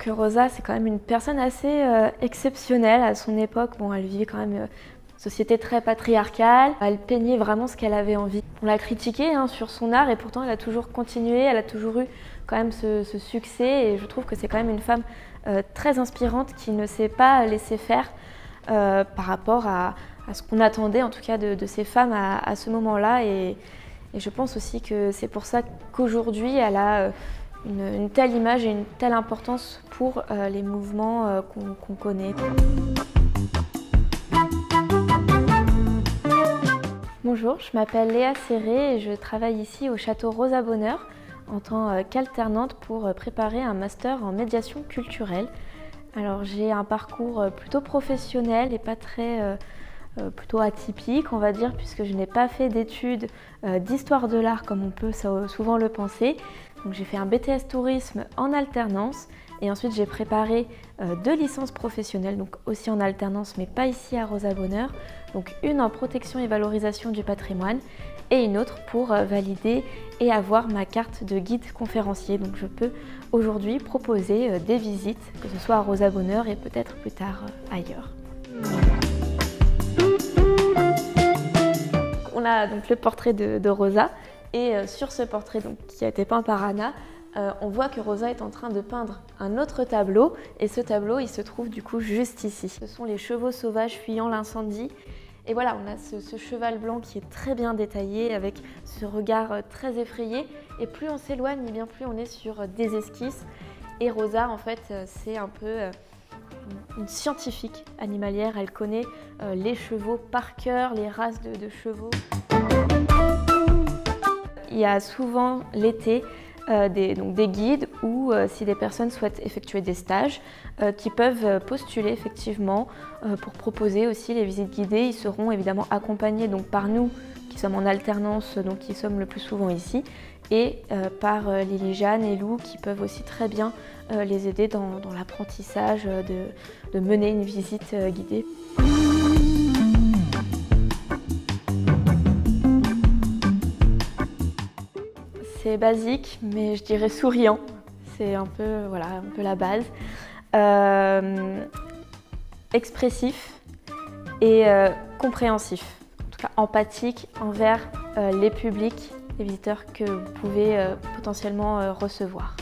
que Rosa, c'est quand même une personne assez exceptionnelle à son époque. Bon, elle vivait quand même une société très patriarcale. Elle peignait vraiment ce qu'elle avait envie. On l'a critiquée sur son art et pourtant elle a toujours continué, elle a toujours eu quand même ce succès. Et je trouve que c'est quand même une femme très inspirante qui ne s'est pas laissée faire par rapport à ce qu'on attendait en tout cas de ces femmes à ce moment-là. Et je pense aussi que c'est pour ça qu'aujourd'hui elle a une telle image et une telle importance pour les mouvements qu'on connaît. Bonjour, je m'appelle Léa Serré et je travaille ici au château Rosa Bonheur en tant qu'alternante pour préparer un master en médiation culturelle. Alors j'ai un parcours plutôt professionnel et pas très plutôt atypique, on va dire, puisque je n'ai pas fait d'études d'histoire de l'art comme on peut souvent le penser. Donc j'ai fait un BTS tourisme en alternance et ensuite j'ai préparé 2 licences professionnelles, donc aussi en alternance mais pas ici à Rosa Bonheur. Donc une en protection et valorisation du patrimoine et une autre pour valider et avoir ma carte de guide conférencier. Donc je peux aujourd'hui proposer des visites, que ce soit à Rosa Bonheur et peut-être plus tard ailleurs. On a donc le portrait de Rosa et sur ce portrait donc, qui a été peint par Anna, on voit que Rosa est en train de peindre un autre tableau et ce tableau il se trouve du coup juste ici. Ce sont les chevaux sauvages fuyant l'incendie et voilà, on a ce cheval blanc qui est très bien détaillé avec ce regard très effrayé et plus on s'éloigne, et bien plus on est sur des esquisses et Rosa en fait c'est un peu une scientifique animalière, elle connaît les chevaux par cœur, les races de chevaux. Il y a souvent l'été des guides ou si des personnes souhaitent effectuer des stages qui peuvent postuler effectivement pour proposer aussi les visites guidées. Ils seront évidemment accompagnés donc, par nous qui sommes en alternance, donc qui sommes le plus souvent ici, et par Lily Jeanne et Lou qui peuvent aussi très bien les aider dans l'apprentissage de mener une visite guidée. C'est basique, mais je dirais souriant. C'est un peu, voilà, un peu la base. Expressif et compréhensif. En tout cas, empathique envers les publics, les visiteurs que vous pouvez potentiellement recevoir.